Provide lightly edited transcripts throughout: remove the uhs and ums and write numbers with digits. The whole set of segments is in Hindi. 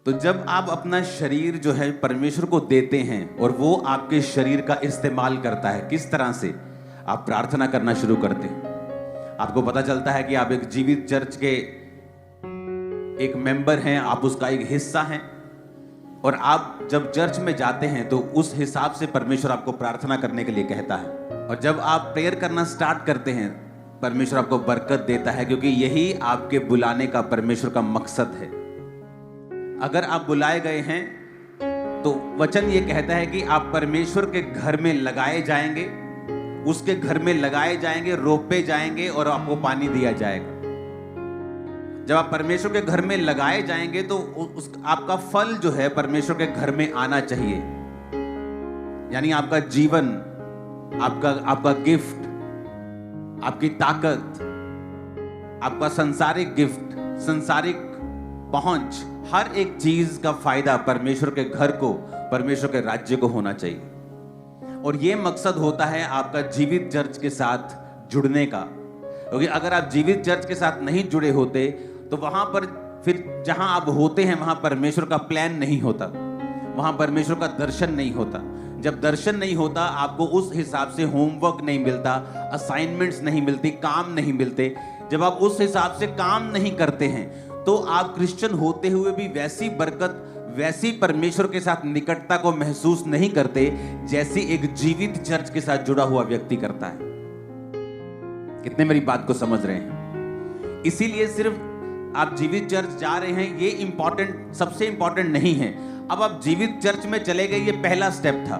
तो जब आप अपना शरीर जो है परमेश्वर को देते हैं और वो आपके शरीर का इस्तेमाल करता है, किस तरह से आप प्रार्थना करना शुरू करते हैं। आपको पता चलता है कि आप एक जीवित चर्च के एक मेंबर हैं, आप उसका एक हिस्सा हैं, और आप जब चर्च में जाते हैं तो उस हिसाब से परमेश्वर आपको प्रार्थना करने के लिए कहता है। और जब आप प्रेयर करना स्टार्ट करते हैं, परमेश्वर आपको बरकत देता है, क्योंकि यही आपके बुलाने का परमेश्वर का मकसद है। अगर आप बुलाए गए हैं तो वचन ये कहता है कि आप परमेश्वर के घर में लगाए जाएंगे, उसके घर में लगाए जाएंगे, रोपे जाएंगे और आपको पानी दिया जाएगा। जब आप परमेश्वर के घर में लगाए जाएंगे तो आपका फल जो है परमेश्वर के घर में आना चाहिए। यानी आपका जीवन, आपका गिफ्ट, आपकी ताकत, आपका सांसारिक गिफ्ट, सांसारिक पहुंच, हर एक चीज का फायदा परमेश्वर के घर को, परमेश्वर के राज्य को होना चाहिए। और यह मकसद होता है आपका जीवित चर्च के साथ जुड़ने का। क्योंकि अगर आप जीवित चर्च के साथ नहीं जुड़े होते तो वहां पर फिर जहां आप होते हैं वहां परमेश्वर का प्लान नहीं होता, वहां परमेश्वर का दर्शन नहीं होता। जब दर्शन नहीं होता, आपको उस हिसाब से होमवर्क नहीं मिलता, असाइनमेंट्स नहीं मिलती, काम नहीं मिलते। जब आप उस हिसाब से काम नहीं करते हैं तो आप क्रिश्चियन होते हुए भी वैसी बरकत, वैसी परमेश्वर के साथ निकटता को महसूस नहीं करते जैसी एक जीवित चर्च के साथ जुड़ा हुआ व्यक्ति करता है। कितने मेरी बात को समझ रहे हैं? इसीलिए सिर्फ आप जीवित चर्च जा रहे हैं ये इंपॉर्टेंट, सबसे इंपॉर्टेंट नहीं है। अब आप जीवित चर्च में चले गए, ये पहला स्टेप था।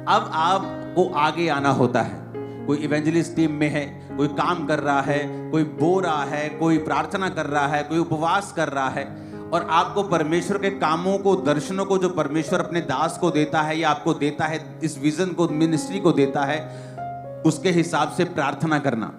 अब आपको आगे आना होता है। कोई इवेंजलिस्ट टीम में है, कोई काम कर रहा है, कोई बो रहा है, कोई प्रार्थना कर रहा है, कोई उपवास कर रहा है, और आपको परमेश्वर के कामों को, दर्शनों को जो परमेश्वर अपने दास को देता है या आपको देता है, इस विजन को, मिनिस्ट्री को देता है, उसके हिसाब से प्रार्थना करना,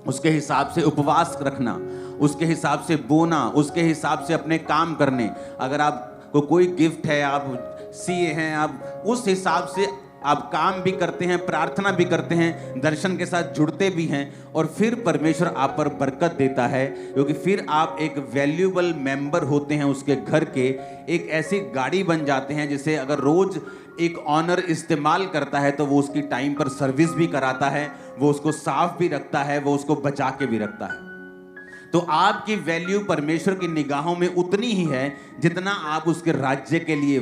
उसके हिसाब से उपवास रखना, उसके हिसाब से बोना, उसके हिसाब से अपने काम करने। अगर आपको कोई गिफ्ट है, आप सीए हैं, आप उस हिसाब से आप काम भी करते हैं, प्रार्थना भी करते हैं, दर्शन के साथ जुड़ते भी हैं, और फिर परमेश्वर आप पर बरकत देता है। क्योंकि फिर आप एक वैल्यूएबल मेंबर होते हैं उसके घर के। एक ऐसी गाड़ी बन जाते हैं जिसे अगर रोज एक ऑनर इस्तेमाल करता है तो वो उसकी टाइम पर सर्विस भी कराता है, वो उसको साफ भी रखता है, वो उसको बचा के भी रखता है। तो आपकी वैल्यू परमेश्वर की निगाहों में उतनी ही है जितना आप उसके राज्य के लिए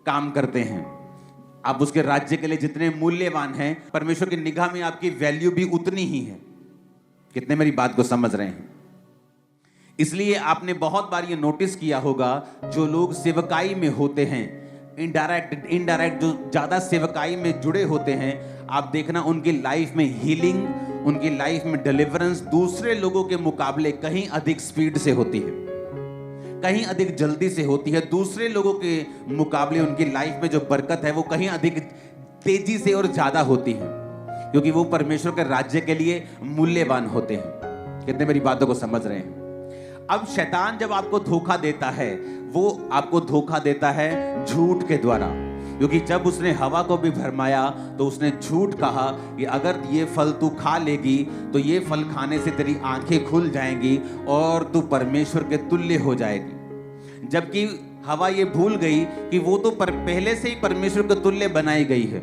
काम करते हैं। आप उसके राज्य के लिए जितने मूल्यवान हैं, परमेश्वर की निगाह में आपकी वैल्यू भी उतनी ही है। कितने मेरी बात को समझ रहे हैं? इसलिए आपने बहुत बार ये नोटिस किया होगा, जो लोग सेवकाई में होते हैं, इनडायरेक्ट जो ज्यादा सेवकाई में जुड़े होते हैं, आप देखना उनकी लाइफ में हीलिंग, उनकी लाइफ में डिलीवरेंस दूसरे लोगों के मुकाबले कहीं अधिक स्पीड से होती है, कहीं अधिक जल्दी से होती है। दूसरे लोगों के मुकाबले उनकी लाइफ में जो बरकत है वो कहीं अधिक तेजी से और ज्यादा होती है, क्योंकि वो परमेश्वर के राज्य के लिए मूल्यवान होते हैं। कितने मेरी बातों को समझ रहे हैं? अब शैतान जब आपको धोखा देता है, वो आपको धोखा देता है झूठ के द्वारा। क्योंकि जब उसने हवा को भी भरमाया तो उसने झूठ कहा कि अगर ये फल तू खा लेगी तो ये फल खाने से तेरी आंखें खुल जाएंगी और तू परमेश्वर के तुल्य हो जाएगी। जबकि हवा ये भूल गई कि वो तो पहले से ही परमेश्वर के तुल्य बनाई गई है,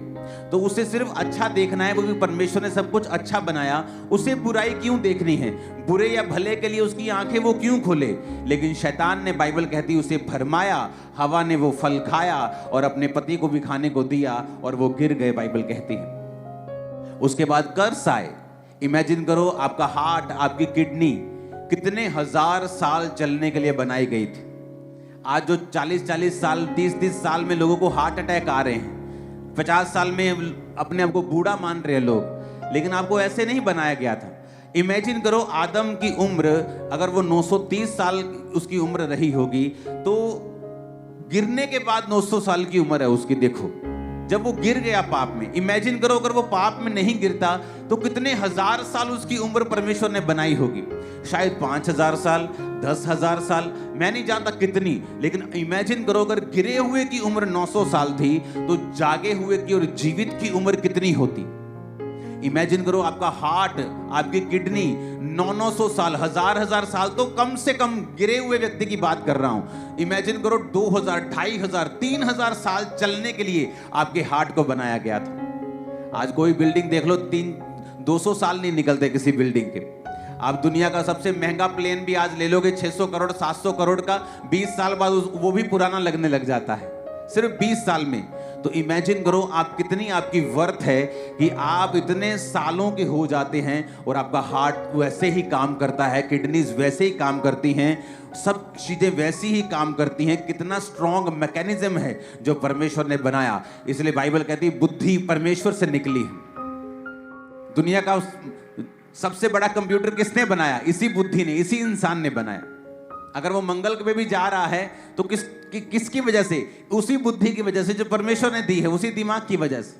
तो उसे सिर्फ अच्छा देखना है, क्योंकि परमेश्वर ने सब कुछ अच्छा बनाया, उसे बुराई क्यों देखनी है? बुरे या भले के लिए उसकी आंखें वो क्यों खोले? लेकिन शैतान ने, बाइबल कहती है, उसे भरमाया, हवा ने वो फल खाया और अपने पति को भी खाने को दिया और वो गिर गए, बाइबल कहती है। उसके बाद कर्स आए। इमेजिन करो, आपका हार्ट, आपकी किडनी कितने हजार साल चलने के लिए बनाई गई थी। आज जो 40-40 साल, 30-30 साल में लोगों को हार्ट अटैक आ रहे हैं, 50 साल में अपने आप को बूढ़ा मान रहे हैं लोग, लेकिन आपको ऐसे नहीं बनाया गया था। इमेजिन करो, आदम की उम्र अगर वो 930 साल उसकी उम्र रही होगी, तो गिरने के बाद 900 साल की उम्र है उसकी। देखो, जब वो गिर गया पाप में, इमेजिन करो अगर वो पाप में नहीं गिरता तो कितने हजार साल उसकी उम्र परमेश्वर ने बनाई होगी। शायद 5000 साल, 10,000 साल, मैं नहीं जानता कितनी, लेकिन इमेजिन करो अगर गिरे हुए की उम्र 900 साल थी तो जागे हुए की और जीवित की उम्र कितनी होती। इमेजिन करो आपका हार्ट, आपकी किडनी 900 साल, हजार साल, तो कम से कम गिरे हुए व्यक्ति की बात कर रहा हूं। इमेजिन करो 2000, 2500, 3000 साल चलने के लिए आपके हार्ट को बनाया गया था। आज कोई बिल्डिंग देख लो, 200 साल नहीं निकलते किसी बिल्डिंग के। आप दुनिया का सबसे महंगा प्लेन भी आज ले लोगे 600 करोड़ 700 करोड़ का, 20 साल बाद वो भी पुराना लगने लग जाता है, सिर्फ 20 साल में। तो इमेजिन करो आप कितनी आपकी वर्थ है कि आप इतने सालों के हो जाते हैं और आपका हार्ट वैसे ही काम करता है, किडनीज वैसे ही काम करती हैं, सब चीजें वैसी ही काम करती हैं। कितना स्ट्रॉन्ग मैकेनिज्म है जो परमेश्वर ने बनाया। इसलिए बाइबल कहती है बुद्धि परमेश्वर से निकली है। दुनिया का सबसे बड़ा कंप्यूटर किसने बनाया? इसी बुद्धि ने, इसी इंसान ने बनाया। अगर वो मंगल पे भी जा रहा है तो किसकी वजह से? उसी बुद्धि की वजह से जो परमेश्वर ने दी है, उसी दिमाग की वजह से।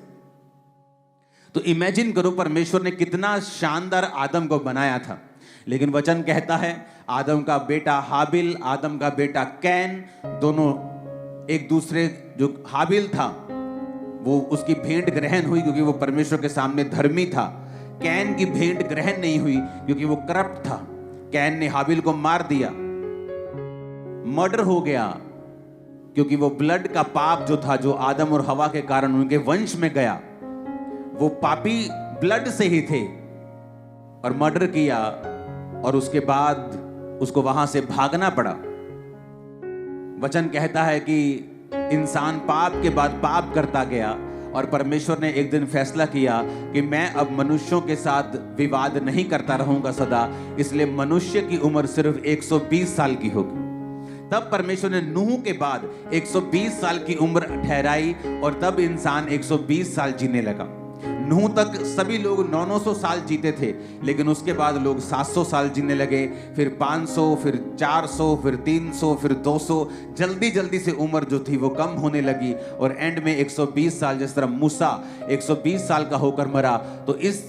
तो इमेजिन करो परमेश्वर ने कितना शानदार आदम को बनाया था। लेकिन वचन कहता है आदम का बेटा हाबिल, आदम का बेटा कैन, दोनों एक दूसरे, जो हाबिल था वो उसकी भेंट ग्रहण हुई क्योंकि वो परमेश्वर के सामने धर्मी था। कैन की भेंट ग्रहण नहीं हुई क्योंकि वो करप्ट था। कैन ने हाबिल को मार दिया, मर्डर हो गया क्योंकि वो ब्लड का पाप जो था, जो आदम और हवा के कारण उनके वंश में गया, वो पापी ब्लड से ही थे और मर्डर किया। और उसके बाद उसको वहां से भागना पड़ा। वचन कहता है कि इंसान पाप के बाद पाप करता गया और परमेश्वर ने एक दिन फैसला किया कि मैं अब मनुष्यों के साथ विवाद नहीं करता रहूंगा सदा, इसलिए मनुष्य की उम्र सिर्फ 120 साल की होगी। तब परमेश्वर ने नूह के बाद 120 साल की उम्र ठहराई और तब इंसान 120 साल जीने लगा। नूह तक सभी लोग 900 साल जीते थे, लेकिन उसके बाद लोग 700 साल जीने लगे, फिर 500, फिर 400, फिर 300, फिर 200। जल्दी जल्दी से उम्र जो थी वो कम होने लगी और एंड में 120 साल, जिस तरह मूसा 120 साल का होकर मरा, तो इस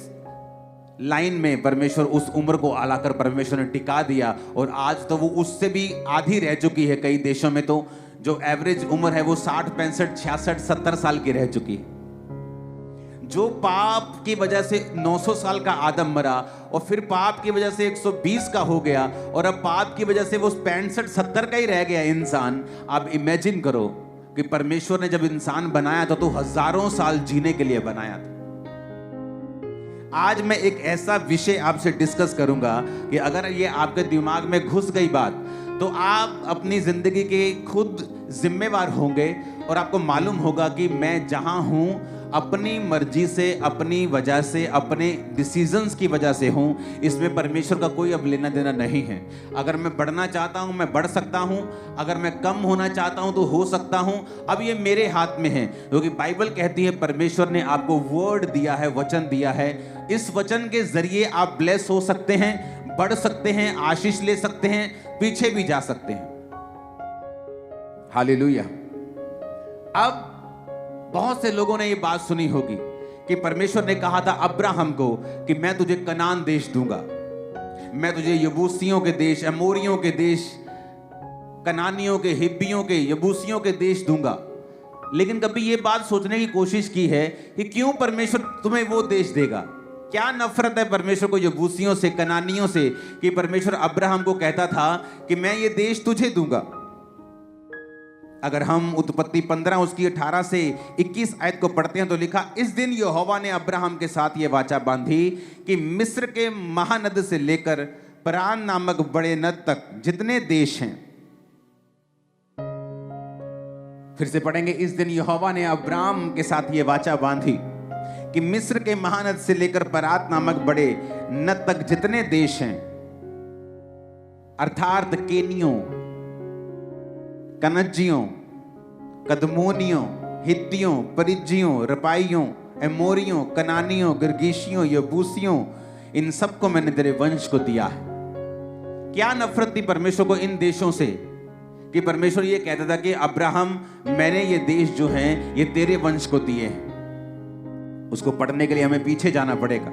लाइन में परमेश्वर उस उम्र को आलाकर परमेश्वर ने टिका दिया। और आज तो वो उससे भी आधी रह चुकी है। कई देशों में तो जो एवरेज उम्र है वो 60, 65, 66, 70 साल की रह चुकी है। जो पाप की वजह से 900 साल का आदम मरा और फिर पाप की वजह से 120 का हो गया और अब पाप की वजह से वो 65, 70 का ही रह गया इंसान। आप इमेजिन करो कि परमेश्वर ने जब इंसान बनाया था तो हजारों साल जीने के लिए बनाया था। आज मैं एक ऐसा विषय आपसे डिस्कस करूंगा कि अगर ये आपके दिमाग में घुस गई बात तो आप अपनी जिंदगी के खुद जिम्मेवार होंगे और आपको मालूम होगा कि मैं जहां हूं अपनी मर्जी से, अपनी वजह से, अपने डिसीजंस की वजह से हूं। इसमें परमेश्वर का कोई अब लेना देना नहीं है। अगर मैं बढ़ना चाहता हूं मैं बढ़ सकता हूं, अगर मैं कम होना चाहता हूं तो हो सकता हूं। अब ये मेरे हाथ में है, क्योंकि बाइबल कहती है परमेश्वर ने आपको वर्ड दिया है, वचन दिया है। इस वचन के जरिए आप ब्लेस हो सकते हैं, बढ़ सकते हैं, आशीष ले सकते हैं, पीछे भी जा सकते हैं। हालेलुया। अब बहुत से लोगों ने ये बात सुनी होगी कि परमेश्वर ने कहा था अब्राहम को कि मैं तुझे कनान देश दूंगा, मैं तुझे यबूसियों के देश, अमोरियों के देश, कनानियों के, हिब्बियों के, यबूसियों के देश दूंगा। लेकिन कभी ये बात सोचने की कोशिश की है कि क्यों परमेश्वर तुम्हें वो देश देगा? क्या नफरत है परमेश्वर को यबूसियों से, कनानियों से, कि परमेश्वर अब्राहम को कहता था कि मैं ये देश तुझे दूंगा। अगर हम उत्पत्ति 15 उसकी 18 से 21 आयत को पढ़ते हैं तो लिखा, इस दिन यहोवा ने अब्राहम के साथ ये वाचा बांधी कि मिस्र के महानद से लेकर परान नामक बड़े नद तक जितने देश हैं। फिर से पढ़ेंगे, इस दिन यहोवा ने अब्राहम के साथ ये वाचा बांधी कि मिस्र के महानद से लेकर परात नामक बड़े नद तक जितने देश हैं, अर्थात केनियों, कनज्जियों, कदमोनियों, हित्तियों, परिज्जियों, रपाइयों, एमोरियों, कनानियों, गिरगीशियों, यबूसियों, इन सबको मैंने तेरे वंश को दिया है। क्या नफरत थी परमेश्वर को इन देशों से कि परमेश्वर ये कहता था कि अब्राहम मैंने ये देश जो हैं ये तेरे वंश को दिए हैं। उसको पढ़ने के लिए हमें पीछे जाना पड़ेगा।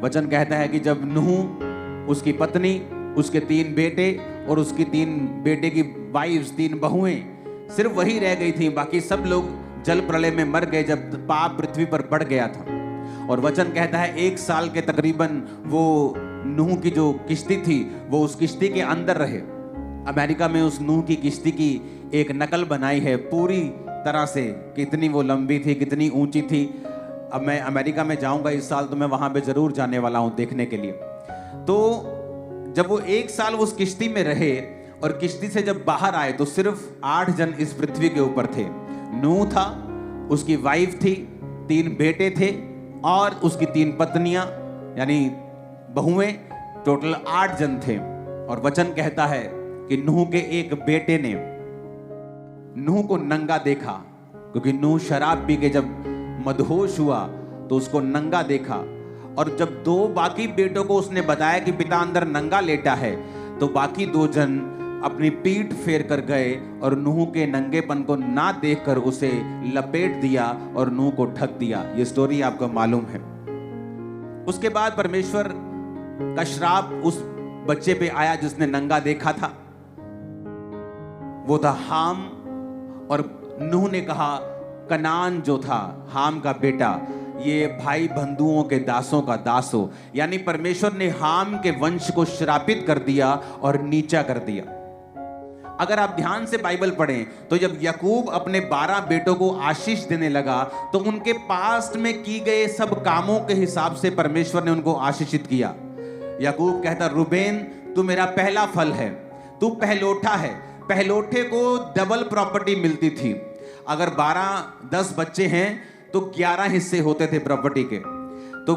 वचन कहता है कि जब नूह, उसकी पत्नी, उसके 3 बेटे और उसकी 3 बेटे की वाइफ्स, 3 बहुएं, सिर्फ वही रह गई थी। बाकी सब लोग जल प्रलय में मर गए जब पाप पृथ्वी पर बढ़ गया था। और वचन कहता है 1 साल के तकरीबन वो नूह की जो किश्ती थी वो उस किश्ती के अंदर रहे। अमेरिका में उस नूह की किश्ती की एक नकल बनाई है पूरी तरह से, कितनी वो लंबी थी, कितनी ऊंची थी। अब मैं अमेरिका में जाऊंगा इस साल, तो मैं वहां पे जरूर जाने वाला हूं देखने के लिए। तो जब वो 1 साल उस किश्ती में रहे और किश्ती से जब बाहर आए तो सिर्फ 8 जन इस पृथ्वी के ऊपर थे। नूह था, उसकी वाइफ थी, 3 बेटे थे और उसकी 3 पत्नियां यानी बहुएं, टोटल 8 जन थे। और वचन कहता है कि नूह के एक बेटे ने नूह को नंगा देखा, क्योंकि नूह शराब पी के जब मदहोश हुआ तो उसको नंगा देखा। और जब 2 बाकी बेटों को उसने बताया कि पिता अंदर नंगा लेटा है, तो बाकी 2 जन अपनी पीठ फेर कर गए और नूह के नंगेपन को ना देखकर उसे लपेट दिया और नूह को ढक दिया। ये स्टोरी आपको मालूम है। उसके बाद परमेश्वर का श्राप उस बच्चे पे आया जिसने नंगा देखा था, वो था हाम। और नूह ने कहा, कनान जो था हाम का बेटा, ये भाई बंधुओं के दासों का दास हो। यानी परमेश्वर ने हाम के वंश को श्रापित कर दिया और नीचा कर दिया। अगर आप ध्यान से बाइबल पढ़ें तो जब याकूब अपने 12 बेटों को आशीष देने लगा तो उनके पास्ट में की गए सब कामों के हिसाब से परमेश्वर ने उनको आशीषित किया। याकूब कहता, रूबेन तू मेरा पहला फल है, तू पहलोठा है। पहलोठे को डबल प्रॉपर्टी मिलती थी। अगर 12-10 बच्चे हैं तो 11 हिस्से होते थे प्रॉपर्टी के। तो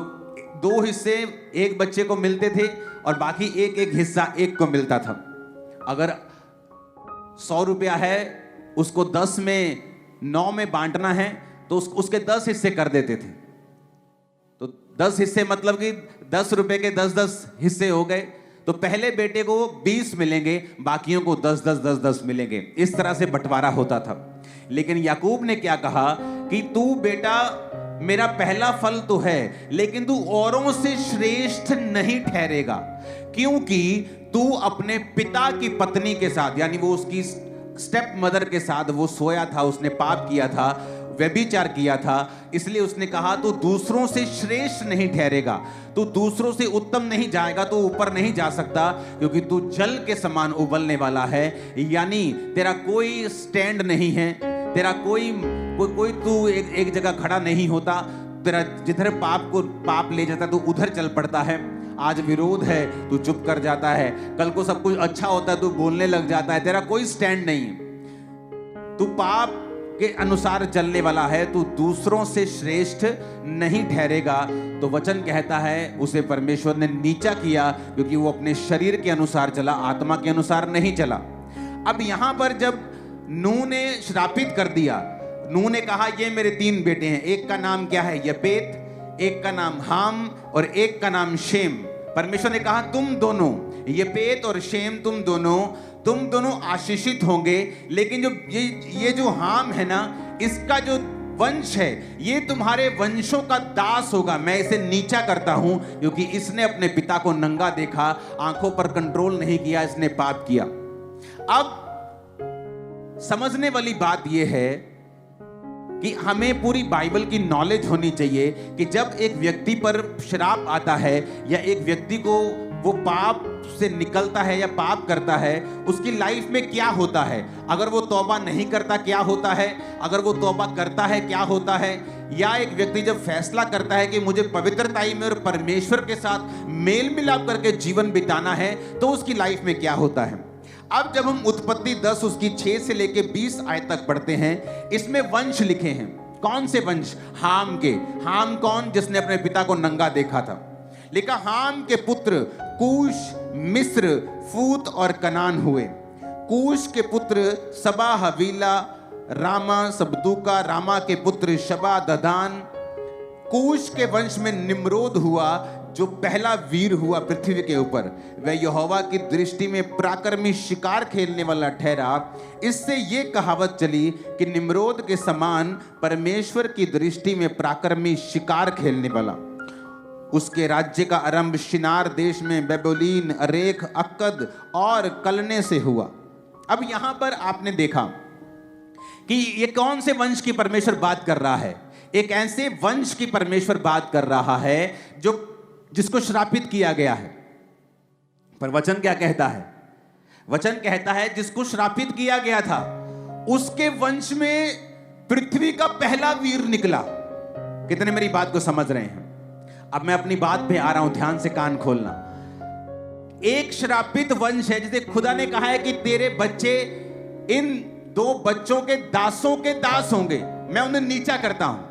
2 हिस्से एक बच्चे को मिलते थे और बाकी एक हिस्सा एक को मिलता था। अगर 100 रुपया है, उसको 10 में 9 में बांटना है तो उसके 10 हिस्से कर देते थे। तो 10 हिस्से मतलब कि 10 रुपए के 10-10 हिस्से हो गए। तो पहले बेटे को 20 मिलेंगे, बाकियों को 10-10 मिलेंगे। इस तरह से बंटवारा होता था। लेकिन याकूब ने क्या कहा कि तू बेटा मेरा पहला फल तो है, लेकिन तू औरों से श्रेष्ठ नहीं ठहरेगा, क्योंकि तू अपने पिता की पत्नी के साथ, यानी वो उसकी स्टेप मदर के साथ वो सोया था, उसने पाप किया था, व्यभिचार किया था। इसलिए उसने कहा तू दूसरों से श्रेष्ठ नहीं ठहरेगा, तू दूसरों से उत्तम नहीं जाएगा, तू ऊपर नहीं जा सकता, क्योंकि तू जल के समान उबलने वाला है। यानी तेरा कोई स्टैंड नहीं है, तेरा कोई तू एक जगह खड़ा नहीं होता। तेरा जिधर पाप ले जाता तू उधर चल पड़ता है। आज विरोध है तू चुप कर जाता है, कल को सब कुछ अच्छा होता है तू बोलने लग जाता है। तेरा कोई स्टैंड नहीं है, तू पाप के अनुसार चलने वाला है, तू दूसरों से श्रेष्ठ नहीं ठहरेगा। तो वचन कहता है उसे परमेश्वर ने नीचा किया, क्योंकि वो अपने शरीर के अनुसार चला, आत्मा के अनुसार नहीं चला। अब यहां पर जब नूह ने श्रापित कर दिया, नूह ने कहा ये मेरे 3 बेटे हैं, एक का नाम क्या है यपेत, एक का नाम हाम और एक का नाम शेम। परमेश्वर ने कहा तुम दोनों यपेत और शेम तुम दोनों आशीषित होंगे, लेकिन जो ये जो हाम है ना, इसका जो वंश है ये तुम्हारे वंशों का दास होगा। मैं इसे नीचा करता हूं क्योंकि इसने अपने पिता को नंगा देखा, आंखों पर कंट्रोल नहीं किया, इसने पाप किया। अब समझने वाली बात यह है कि हमें पूरी बाइबल की नॉलेज होनी चाहिए कि जब एक व्यक्ति पर श्राप आता है या एक व्यक्ति को वो पाप से निकलता है या पाप करता है, उसकी लाइफ में क्या होता है। अगर वो तौबा नहीं करता क्या होता है, अगर वो तौबा करता है क्या होता है, या एक व्यक्ति जब फैसला करता है कि मुझे पवित्रताई में और परमेश्वर के साथ मेल मिलाप करके जीवन बिताना है, तो उसकी लाइफ में क्या होता है। अब जब हम उत्पत्ति 10 उसकी 6 से लेके 20 आयत तक पढ़ते हैं, इसमें वंश लिखे हैं। कौन से वंश? हाम के। हाम कौन? जिसने अपने पिता को नंगा देखा था। लिखा हाम के पुत्र कूश, मिस्र, फूत और कनान हुए। कूश के पुत्र सबा, हवीला, रामा, सबदूका। रामा के पुत्र शबा, ददान। कूश के वंश में निम्रोद हुआ, जो पहला वीर हुआ पृथ्वी के ऊपर। वह यहोवा की दृष्टि में पराक्रमी शिकार खेलने वाला ठहरा। इससे ये कहावत चली कि निम्रोद के समान परमेश्वर की दृष्टि में पराक्रमी शिकार खेलने वाला। उसके राज्य का आरंभ शिनार देश में बेबोलीन, अरेख, अक्कद और कलने से हुआ। अब यहां पर आपने देखा कि ये कौन से वंश की परमेश्वर बात कर रहा है। एक ऐसे वंश की परमेश्वर बात कर रहा है जो जिसको श्रापित किया गया है। पर वचन क्या कहता है? वचन कहता है जिसको श्रापित किया गया था उसके वंश में पृथ्वी का पहला वीर निकला। कितने मेरी बात को समझ रहे हैं? अब मैं अपनी बात पे आ रहा हूं, ध्यान से कान खोलना। एक श्रापित वंश है जिसे खुदा ने कहा है कि तेरे बच्चे इन 2 बच्चों के दासों के दास होंगे, मैं उन्हें नीचा करता हूं।